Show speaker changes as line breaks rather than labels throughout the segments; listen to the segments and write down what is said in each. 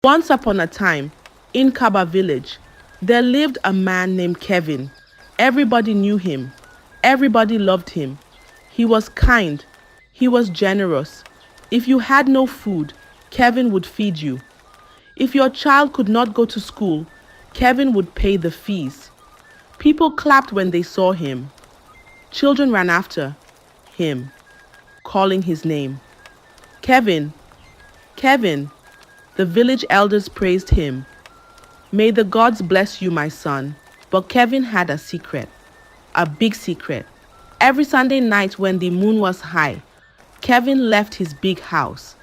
Once upon a time, in Kaba village, there lived a man named Kevin. Everybody knew him. Everybody loved him. He was kind. He was generous. If you had no food, Kevin would feed you. If your child could not go to school, Kevin would pay the fees. People clapped when they saw him. Children ran after him, calling his name. Kevin, Kevin. The village elders praised him. May the gods bless you, my son. But Kevin had a secret, a big secret. Every Sunday night when the moon was high, Kevin left his big house.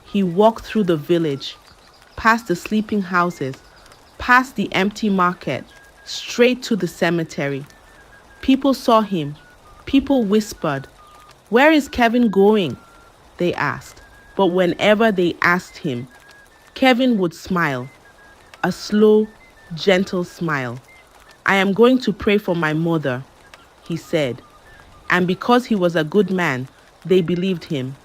He walked through the village, past the sleeping houses, past the empty market, straight to the cemetery. People saw him. People whispered, "Where is Kevin going?" they asked. But whenever they asked him, Kevin would smile, a slow, gentle smile. "I am going to pray for my mother," he said. And because he was a good man, they believed him.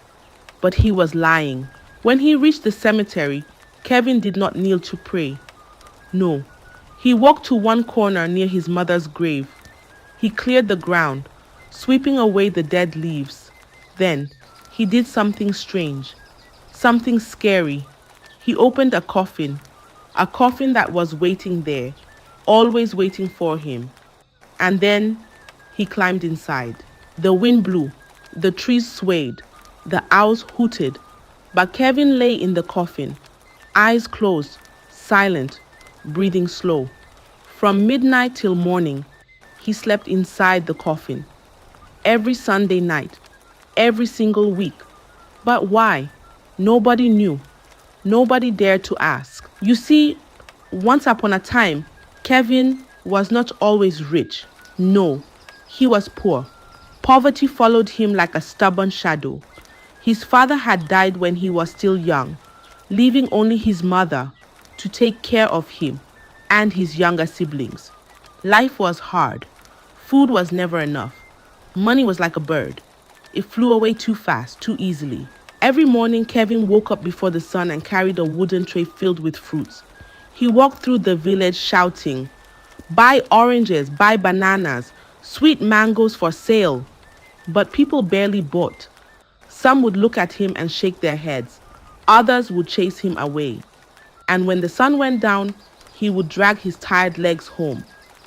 But he was lying. When he reached the cemetery, Kevin did not kneel to pray. No, he walked to one corner near his mother's grave. He cleared the ground, sweeping away the dead leaves. Then he did something strange, something scary. He opened a coffin that was waiting there, always waiting for him. And then he climbed inside. The wind blew, the trees swayed, the owls hooted, but Kevin lay in the coffin, eyes closed, silent, breathing slow. From midnight till morning, he slept inside the coffin. Every Sunday night, every single week. But why? Nobody knew. Nobody dared to ask. You see, once upon a time, Kevin was not always rich. No, he was poor. Poverty followed him like a stubborn shadow. His father had died when he was still young, leaving only his mother to take care of him and his younger siblings. Life was hard. Food was never enough. Money was like a bird. It flew away too fast, too easily. Every morning, Kevin woke up before the sun and carried a wooden tray filled with fruits. He walked through the village shouting, "Buy oranges, buy bananas, sweet mangoes for sale." But people barely bought. Some would look at him and shake their heads. Others would chase him away. And when the sun went down, he would drag his tired legs home,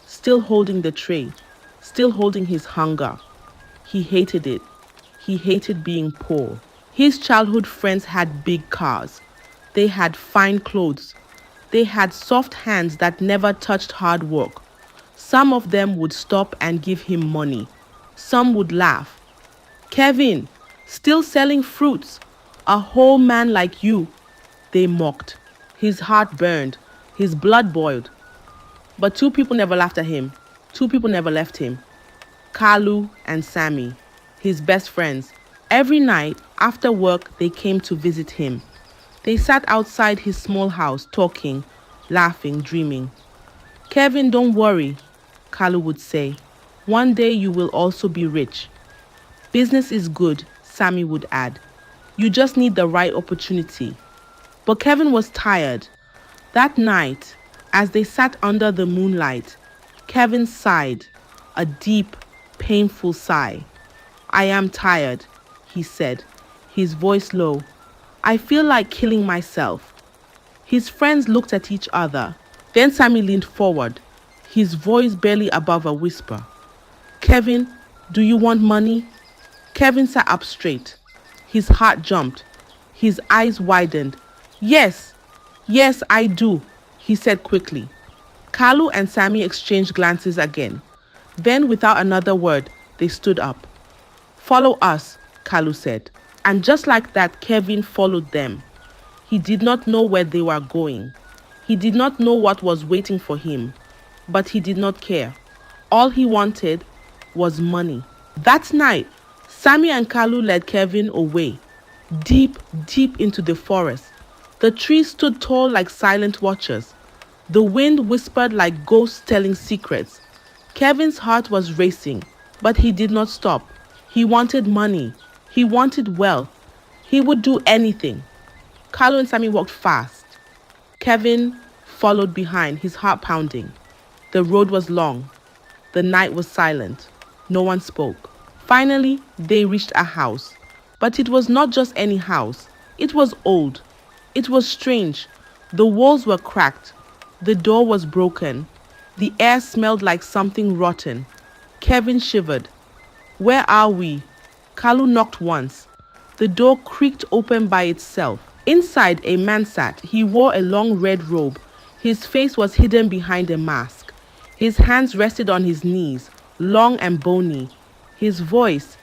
still holding the tray, still holding his hunger. He hated it. He hated being poor. His childhood friends had big cars. They had fine clothes. They had soft hands that never touched hard work. Some of them would stop and give him money. Some would laugh. "Kevin, still selling fruits? A whole man like you," they mocked. His heart burned. His blood boiled. But two people never laughed at him. Two people never left him. Kalu and Sammy, his best friends. Every night, after work, they came to visit him. They sat outside his small house, talking, laughing, dreaming. "Kevin, don't worry," Kalu would say. "One day you will also be rich." "Business is good," Sammy would add. "You just need the right opportunity." But Kevin was tired. That night, as they sat under the moonlight, Kevin sighed, a deep, painful sigh. "I am tired," he said, his voice low. "I feel like killing myself." His friends looked at each other. Then Sammy leaned forward, his voice barely above a whisper. "Kevin, do you want money?" Kevin sat up straight. His heart jumped. His eyes widened. Yes, I do," he said quickly. Kalu and Sammy exchanged glances again. Then, without another word, they stood up. "Follow us," Kalu said. And just like that, Kevin followed them. He did not know where they were going. He did not know what was waiting for him. But he did not care. All he wanted was money. That night, Sammy and Kalu led Kevin away, deep, deep into the forest. The trees stood tall like silent watchers. The wind whispered like ghosts telling secrets. Kevin's heart was racing, but he did not stop. He wanted money. He wanted wealth. He would do anything. Carlo and Sammy walked fast. Kevin followed behind, his heart pounding. The road was long. The night was silent. No one spoke. Finally, they reached a house. But it was not just any house. It was old. It was strange. The walls were cracked. The door was broken. The air smelled like something rotten. Kevin shivered. "Where are we?" Kalu knocked once. The door creaked open by itself. Inside, a man sat. He wore a long red robe. His face was hidden behind a mask. His hands rested on his knees, long and bony. His voice,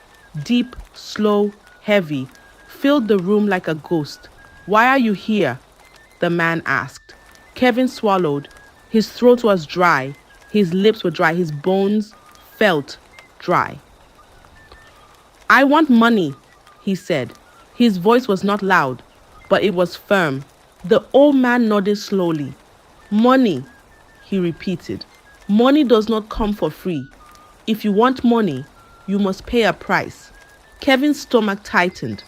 deep, slow, heavy, filled the room like a ghost. "Why are you here?" the man asked. Kevin swallowed. His throat was dry. His lips were dry. His bones felt dry. "I want money," he said. His voice was not loud, but it was firm. The old man nodded slowly. "Money," he repeated. "Money does not come for free. If you want money, you must pay a price." Kevin's stomach tightened.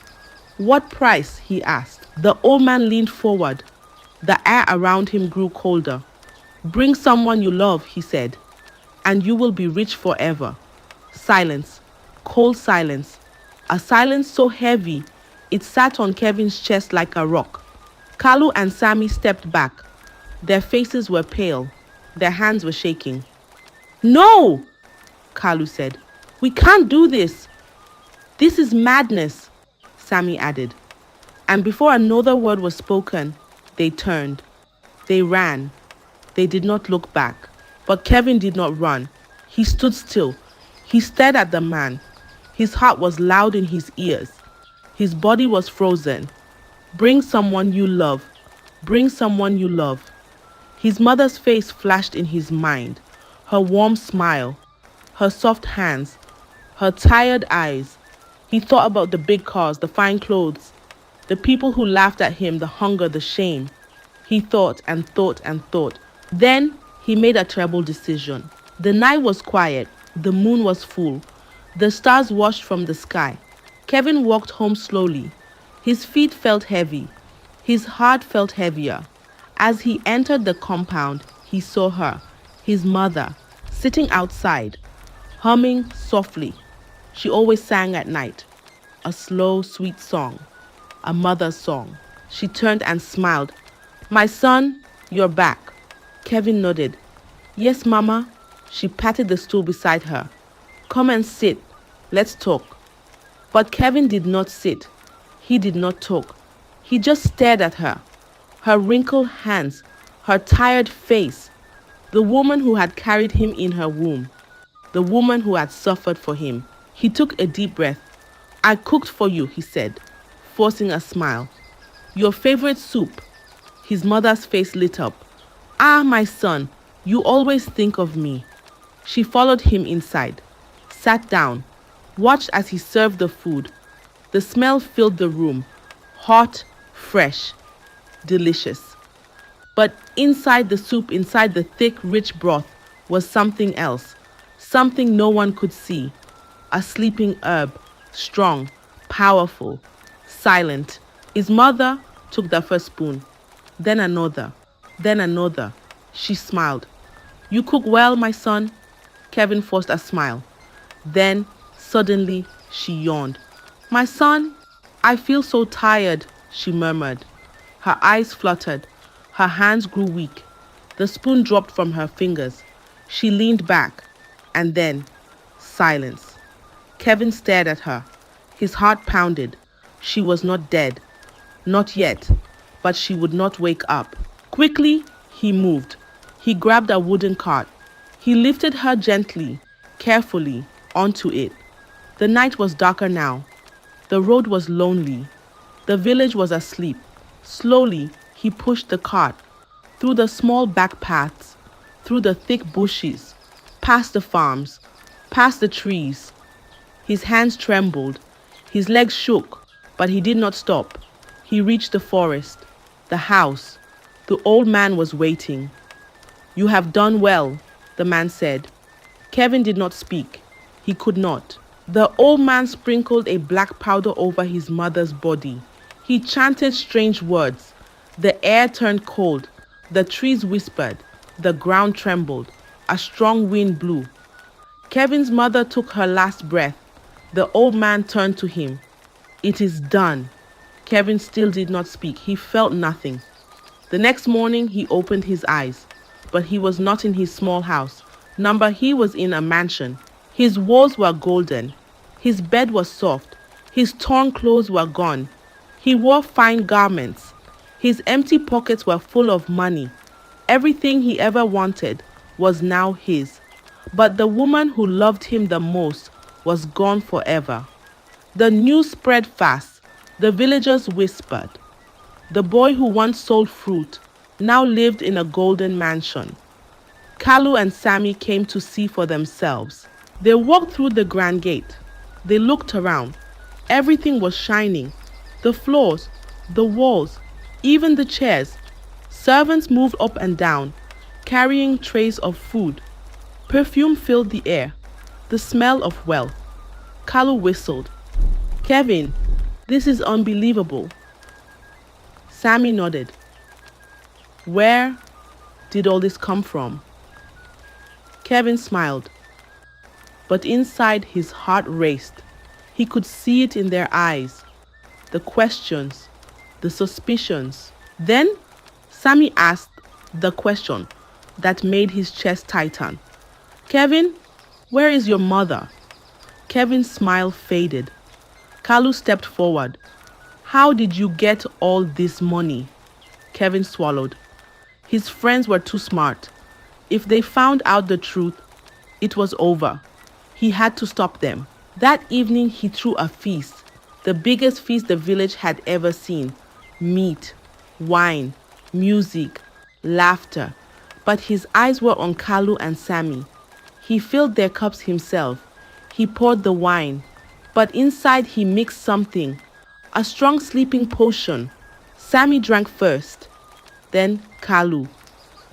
"What price?" he asked. The old man leaned forward. The air around him grew colder. "Bring someone you love," he said, "and you will be rich forever." Silence. Cold silence. A silence so heavy, it sat on Kevin's chest like a rock. Kalu and Sammy stepped back. Their faces were pale. Their hands were shaking. "No!" Kalu said. "We can't do this." "This is madness," Sammy added. And before another word was spoken, they turned. They ran. They did not look back. But Kevin did not run. He stood still. He stared at the man. His heart was loud in his ears. His body was frozen. "Bring someone you love. Bring someone you love." His mother's face flashed in his mind. Her warm smile. Her soft hands. Her tired eyes. He thought about the big cars, the fine clothes, the people who laughed at him, the hunger, the shame. He thought and thought and thought. Then he made a terrible decision. The night was quiet. The moon was full. The stars washed from the sky. Kevin walked home slowly. His feet felt heavy. His heart felt heavier. As he entered the compound, he saw her, his mother, sitting outside, humming softly. She always sang at night. A slow, sweet song. A mother's song. She turned and smiled. "My son, you're back." Kevin nodded. "Yes, Mama." She patted the stool beside her. "Come and sit. Let's talk." But Kevin did not sit. He did not talk. He just stared at her. Her wrinkled hands, her tired face. The woman who had carried him in her womb. The woman who had suffered for him. He took a deep breath. "I cooked for you," he said, forcing a smile. "Your favorite soup." His mother's face lit up. "Ah, my son, you always think of me." She followed him inside, sat down, watched as he served the food. The smell filled the room, hot, fresh, delicious. But inside the soup, inside the thick, rich broth, was something else, something no one could see. A sleeping herb, strong, powerful, silent. His mother took the first spoon, then another, then another. She smiled. "You cook well, my son." Kevin forced a smile. Then, suddenly, she yawned. "My son, I feel so tired," she murmured. Her eyes fluttered. Her hands grew weak. The spoon dropped from her fingers. She leaned back, and then, silence. Kevin stared at her. His heart pounded. She was not dead. Not yet, but she would not wake up. Quickly, he moved. He grabbed a wooden cart. He lifted her gently, carefully, onto it. The night was darker now. The road was lonely. The village was asleep. Slowly, he pushed the cart through the small back paths, through the thick bushes, past the farms, past the trees. His hands trembled. His legs shook, but he did not stop. He reached the forest, the house. The old man was waiting. "You have done well," the man said. Kevin did not speak. He could not. The old man sprinkled a black powder over his mother's body. He chanted strange words. The air turned cold. The trees whispered, the ground trembled, a strong wind blew. Kevin's mother took her last breath. The old man turned to him. It is done. Kevin still did not speak. He felt nothing. The next morning, he opened his eyes, but he was not in his small house. He was in a mansion. His walls were golden. His bed was soft. His torn clothes were gone. He wore fine garments. His empty pockets were full of money. Everything he ever wanted was now his. But the woman who loved him the most was gone forever. The news spread fast. The villagers whispered. The boy who once sold fruit now lived in a golden mansion. Kalu and Sammy came to see for themselves. They walked through the grand gate. They looked around. Everything was shining. The floors, the walls, even the chairs. Servants moved up and down, carrying trays of food. Perfume filled the air, the smell of wealth. Kalu whistled. Kevin, this is unbelievable. Sammy nodded. Where did all this come from? Kevin smiled, but inside his heart raced. He could see it in their eyes, the questions, the suspicions. Then Sammy asked the question that made his chest tighten. Kevin, where is your mother? Kevin's smile faded. Kalu stepped forward. How did you get all this money? Kevin swallowed. His friends were too smart. If they found out the truth, it was over. He had to stop them. That evening he threw a feast, the biggest feast the village had ever seen. Meat, wine, music, laughter. But his eyes were on Kalu and Sammy. He filled their cups himself. He poured the wine, but inside he mixed something, a strong sleeping potion. Sammy drank first, then Kalu.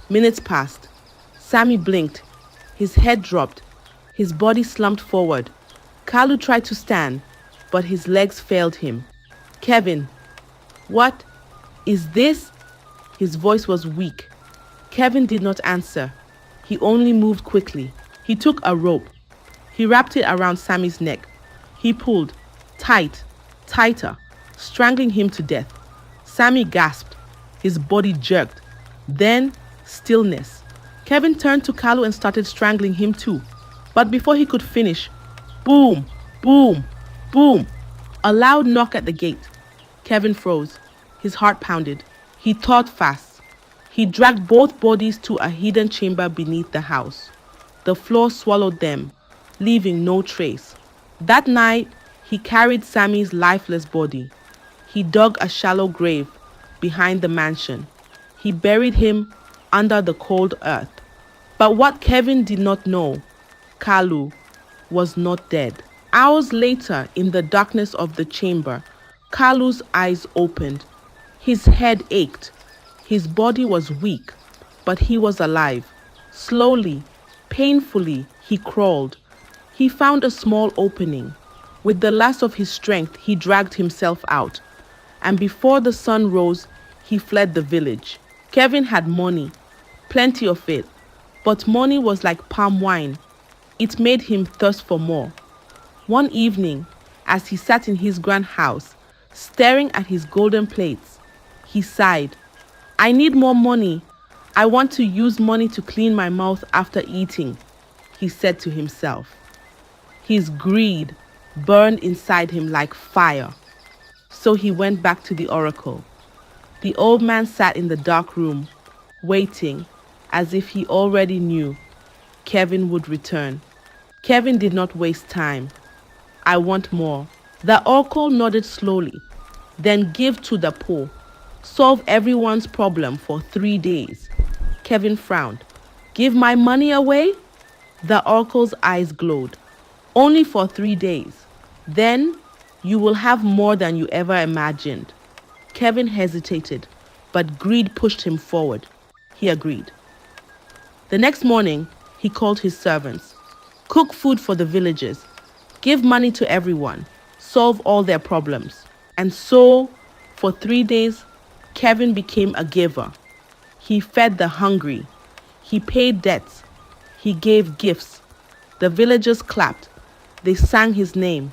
Minutes passed. Sammy blinked. His head dropped. His body slumped forward. Kalu tried to stand, but his legs failed him. Kevin, what is this? His voice was weak. Kevin did not answer. He only moved quickly. He took a rope. He wrapped it around Sammy's neck. He pulled, tight, tighter, strangling him to death. Sammy gasped. His body jerked. Then, stillness. Kevin turned to Kalu and started strangling him too. But before he could finish, boom, boom, boom. A loud knock at the gate. Kevin froze. His heart pounded. He thought fast. He dragged both bodies to a hidden chamber beneath the house. The floor swallowed them, leaving no trace. That night, he carried Sammy's lifeless body. He dug a shallow grave behind the mansion. He buried him under the cold earth. But what Kevin did not know, Kalu was not dead. Hours later, in the darkness of the chamber, Kalu's eyes opened. His head ached. His body was weak, but he was alive. Slowly, painfully, he crawled. He found a small opening. With the last of his strength, he dragged himself out. And before the sun rose, he fled the village. Kevin had money, plenty of it. But money was like palm wine. It made him thirst for more. One evening, as he sat in his grand house, staring at his golden plates, he sighed. I need more money. I want to use money to clean my mouth after eating, he said to himself. His greed burned inside him like fire. So he went back to the oracle. The old man sat in the dark room, waiting, as if he already knew Kevin would return. Kevin did not waste time. I want more. The oracle nodded slowly. Then give to the poor. Solve everyone's problem for 3 days. Kevin frowned. Give my money away? The oracle's eyes glowed. Only for 3 days. Then you will have more than you ever imagined. Kevin hesitated, but greed pushed him forward. He agreed. The next morning, he called his servants. Cook food for the villagers. Give money to everyone. Solve all their problems. And so, for 3 days, Kevin became a giver. He fed the hungry. He paid debts. He gave gifts. The villagers clapped. They sang his name.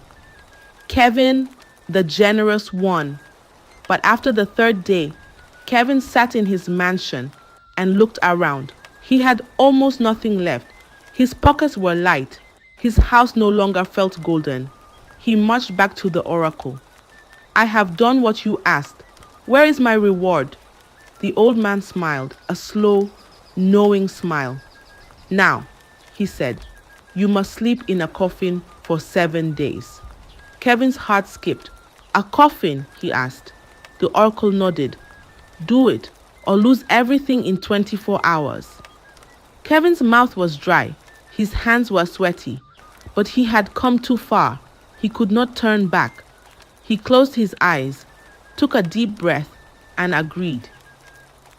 Kevin, the generous one. But after the third day, Kevin sat in his mansion and looked around. He had almost nothing left. His pockets were light. His house no longer felt golden. He marched back to the oracle. I have done what you asked. Where is my reward? The old man smiled, a slow, knowing smile. Now, he said, you must sleep in a coffin for 7 days. Kevin's heart skipped. A coffin? He asked. The oracle nodded. Do it, or lose everything in 24 hours. Kevin's mouth was dry. His hands were sweaty. But he had come too far. He could not turn back. He closed his eyes, took a deep breath, and agreed.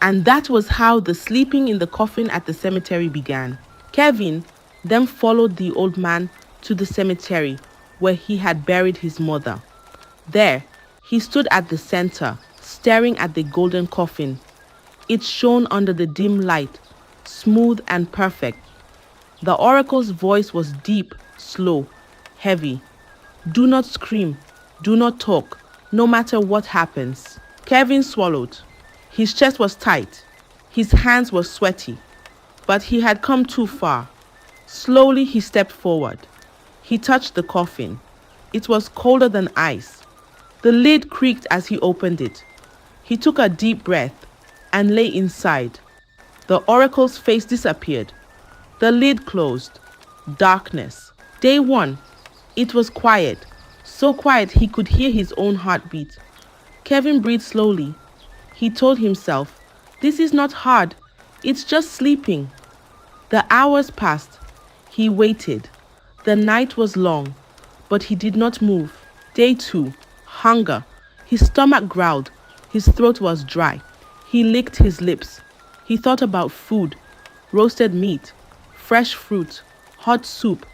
And that was how the sleeping in the coffin at the cemetery began. Kevin then followed the old man to the cemetery where he had buried his mother. There, he stood at the center, staring at the golden coffin. It shone under the dim light, smooth and perfect. The oracle's voice was deep, slow, heavy. Do not scream, do not talk, no matter what happens. Kevin swallowed. His chest was tight. His hands were sweaty. But he had come too far. Slowly he stepped forward. He touched the coffin. It was colder than ice. The lid creaked as he opened it. He took a deep breath and lay inside. The oracle's face disappeared. The lid closed. Darkness. Day 1. It was quiet. So quiet he could hear his own heartbeat. Kevin breathed slowly. He told himself, this is not hard. It's just sleeping. The hours passed. He waited. The night was long, but he did not move. Day 2. Hunger. His stomach growled. His throat was dry. He licked his lips. He thought about food, roasted meat, fresh fruit, hot soup,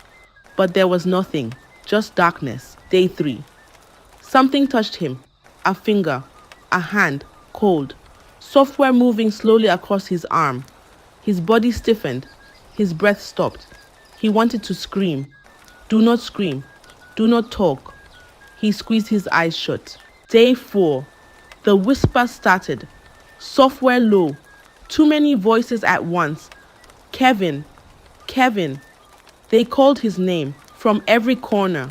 but there was nothing, just darkness. Day 3. Something touched him. A finger, a hand, cold. Software moving slowly across his arm. His body stiffened. His breath stopped. He wanted to scream. Do not scream. Do not talk. He squeezed his eyes shut. Day 4. The whisper started. Software low. Too many voices at once. Kevin. Kevin. They called his name from every corner,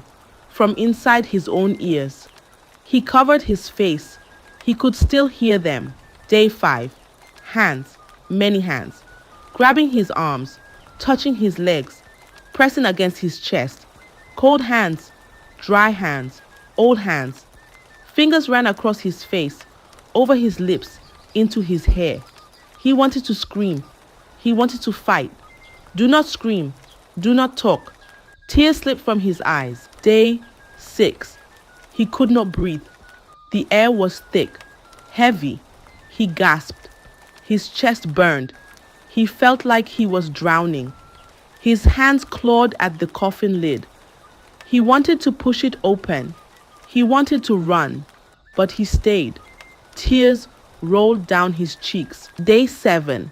from inside his own ears. He covered his face. He could still hear them. Day 5. Hands. Many hands. Grabbing his arms, touching his legs, pressing against his chest. Cold hands, dry hands, old hands. Fingers ran across his face, over his lips, into his hair. He wanted to scream. He wanted to fight. Do not scream. Do not talk. Tears slipped from his eyes. Day 6. He could not breathe. The air was thick, heavy. He gasped. His chest burned. He felt like he was drowning. His hands clawed at the coffin lid. He wanted to push it open. He wanted to run, but he stayed. Tears rolled down his cheeks. Day 7.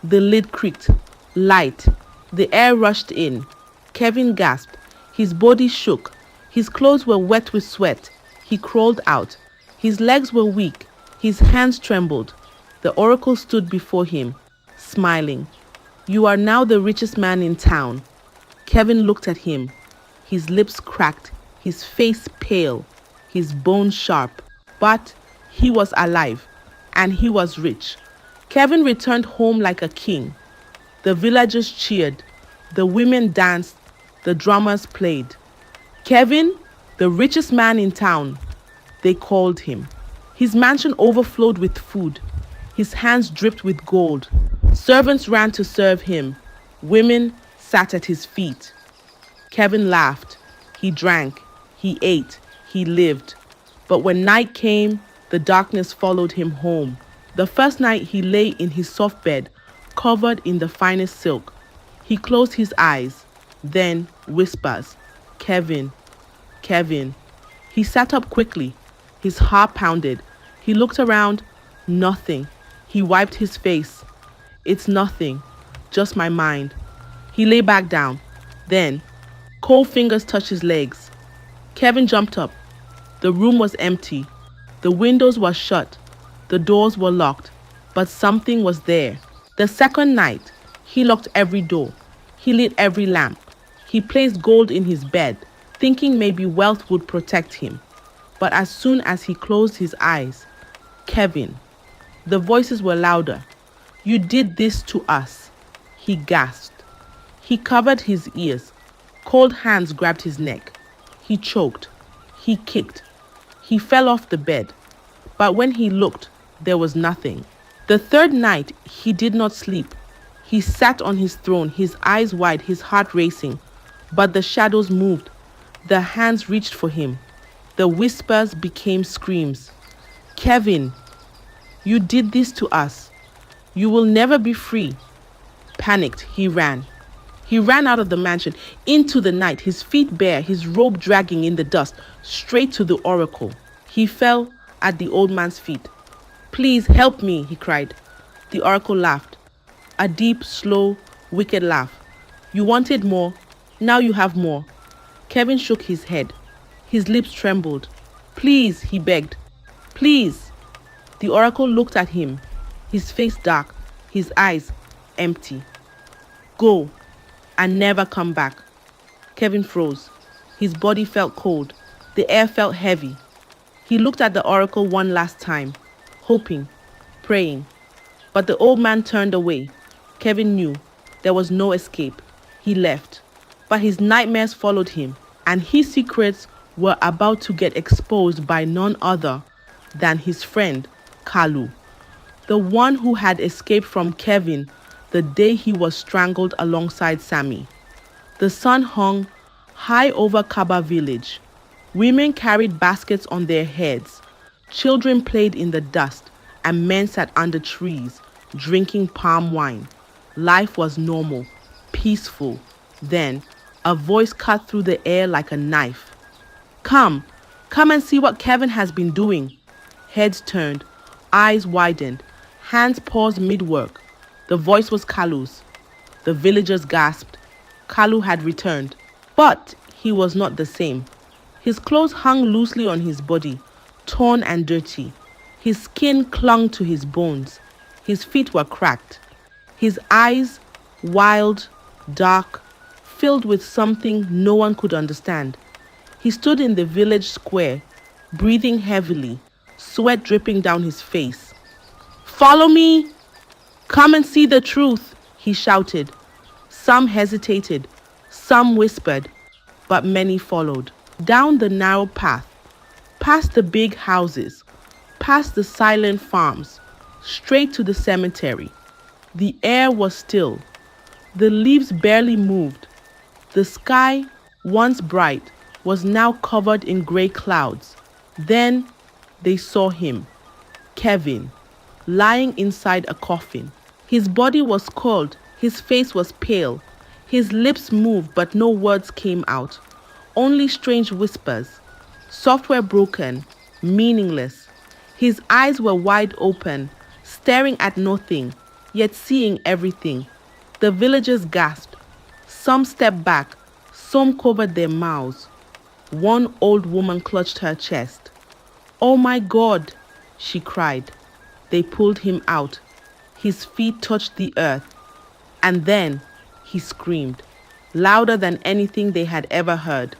The lid creaked. Light. The air rushed in. Kevin gasped. His body shook. His clothes were wet with sweat. He crawled out. His legs were weak. His hands trembled. The oracle stood before him, smiling. You are now the richest man in town. Kevin looked at him. His lips cracked, his face pale, his bones sharp. But he was alive, and he was rich. Kevin returned home like a king. The villagers cheered. The women danced. The drummers played. Kevin, the richest man in town, they called him. His mansion overflowed with food. His hands dripped with gold. Servants ran to serve him. Women sat at his feet. Kevin laughed. He drank. He ate. He lived. But when night came, the darkness followed him home. The first night he lay in his soft bed, covered in the finest silk. He closed his eyes. Then whispers, Kevin, Kevin. He sat up quickly. His heart pounded. He looked around. Nothing. He wiped his face. It's nothing, just my mind. He lay back down. Then, cold fingers touched his legs. Kevin jumped up. The room was empty. The windows were shut. The doors were locked. But something was there. The second night, he locked every door. He lit every lamp. He placed gold in his bed, thinking maybe wealth would protect him. But as soon as he closed his eyes, Kevin, the voices were louder. You did this to us. He gasped. He covered his ears. Cold hands grabbed his neck. He choked. He kicked. He fell off the bed. But when he looked, there was nothing. The third night, he did not sleep. He sat on his throne, his eyes wide, his heart racing. But the shadows moved. The hands reached for him. The whispers became screams. Kevin, you did this to us. You will never be free. Panicked, he ran. He ran out of the mansion, into the night, his feet bare, his robe dragging in the dust, straight to the oracle. He fell at the old man's feet. Please help me, he cried. The oracle laughed. A deep, slow, wicked laugh. You wanted more. Now you have more. Kevin shook his head. His lips trembled. Please, he begged. Please. The oracle looked at him, his face dark, his eyes empty. Go and never come back. Kevin froze. His body felt cold. The air felt heavy. He looked at the oracle one last time, hoping, praying. But the old man turned away. Kevin knew there was no escape. He left. But his nightmares followed him, and his secrets were about to get exposed by none other than his friend, Kalu, the one who had escaped from Kevin the day he was strangled alongside Sammy. The sun hung high over Kaba village. Women carried baskets on their heads. Children played in the dust, and men sat under trees, drinking palm wine. Life was normal, peaceful. Then, a voice cut through the air like a knife. Come and see what Kevin has been doing. Heads turned, eyes widened, hands paused mid-work. The voice was Kalu's. The villagers gasped. Kalu had returned, but he was not the same. His clothes hung loosely on his body, torn and dirty. His skin clung to his bones. His feet were cracked. His eyes, wild, dark, filled with something no one could understand. He stood in the village square, breathing heavily, sweat dripping down his face. Follow me! Come and see the truth, he shouted. Some hesitated, some whispered, but many followed. Down the narrow path, past the big houses, past the silent farms, straight to the cemetery. The air was still. The leaves barely moved. The sky, once bright, was now covered in gray clouds. Then they saw him, Kevin, lying inside a coffin. His body was cold, his face was pale. His lips moved, but no words came out. Only strange whispers, software broken, meaningless. His eyes were wide open, staring at nothing, yet seeing everything. The villagers gasped. Some stepped back, some covered their mouths. One old woman clutched her chest. Oh my God, she cried. They pulled him out. His feet touched the earth. And then he screamed, louder than anything they had ever heard.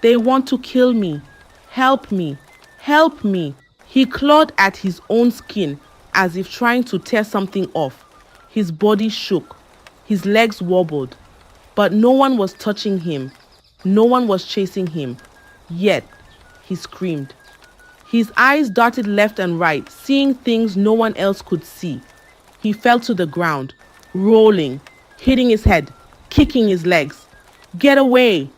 They want to kill me. Help me. Help me. He clawed at his own skin as if trying to tear something off. His body shook. His legs wobbled. But no one was touching him. No one was chasing him. Yet, he screamed. His eyes darted left and right, seeing things no one else could see. He fell to the ground, rolling, hitting his head, kicking his legs. Get away!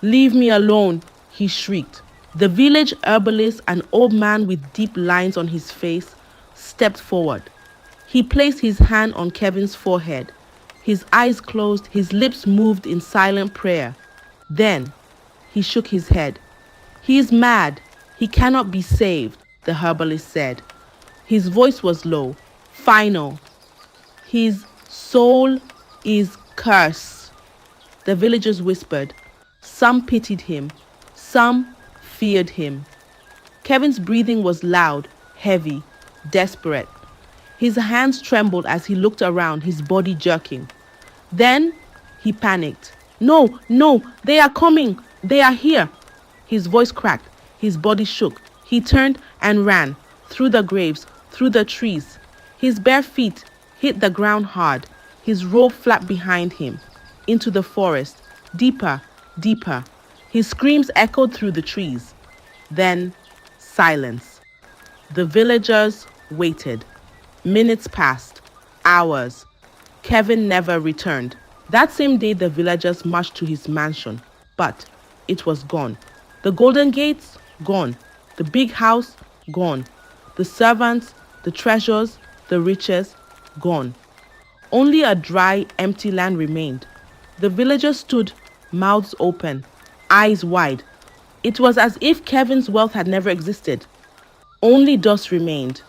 Leave me alone, he shrieked. The village herbalist, an old man with deep lines on his face, stepped forward. He placed his hand on Kevin's forehead. His eyes closed, his lips moved in silent prayer. Then, he shook his head. He is mad. He cannot be saved, the herbalist said. His voice was low, final. His soul is cursed, the villagers whispered. Some pitied him, some feared him. Kevin's breathing was loud, heavy, desperate. His hands trembled as he looked around, his body jerking. Then he panicked. No, no, they are coming. They are here. His voice cracked. His body shook. He turned and ran through the graves, through the trees. His bare feet hit the ground hard. His robe flapped behind him, into the forest, deeper, deeper. His screams echoed through the trees. Then silence. The villagers waited. Minutes passed. Hours. Kevin never returned. That same day, the villagers marched to his mansion, but it was gone. The golden gates, gone. The big house, gone. The servants, the treasures, the riches, gone. Only a dry, empty land remained. The villagers stood, mouths open, eyes wide. It was as if Kevin's wealth had never existed. Only dust remained.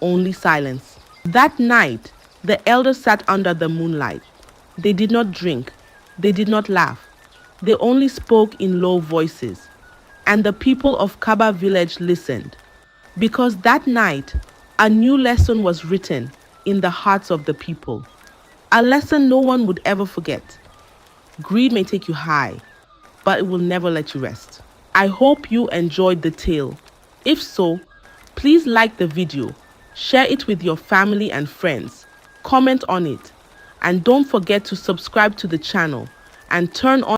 Only silence. That night, the elders sat under the moonlight. They did not drink. They did not laugh. They only spoke in low voices. And the people of Kaba village listened. Because that night, a new lesson was written in the hearts of the people. A lesson no one would ever forget. Greed may take you high, but it will never let you rest. I hope you enjoyed the tale. If so, please like the video, share it with your family and friends, comment on it, and don't forget to subscribe to the channel and turn on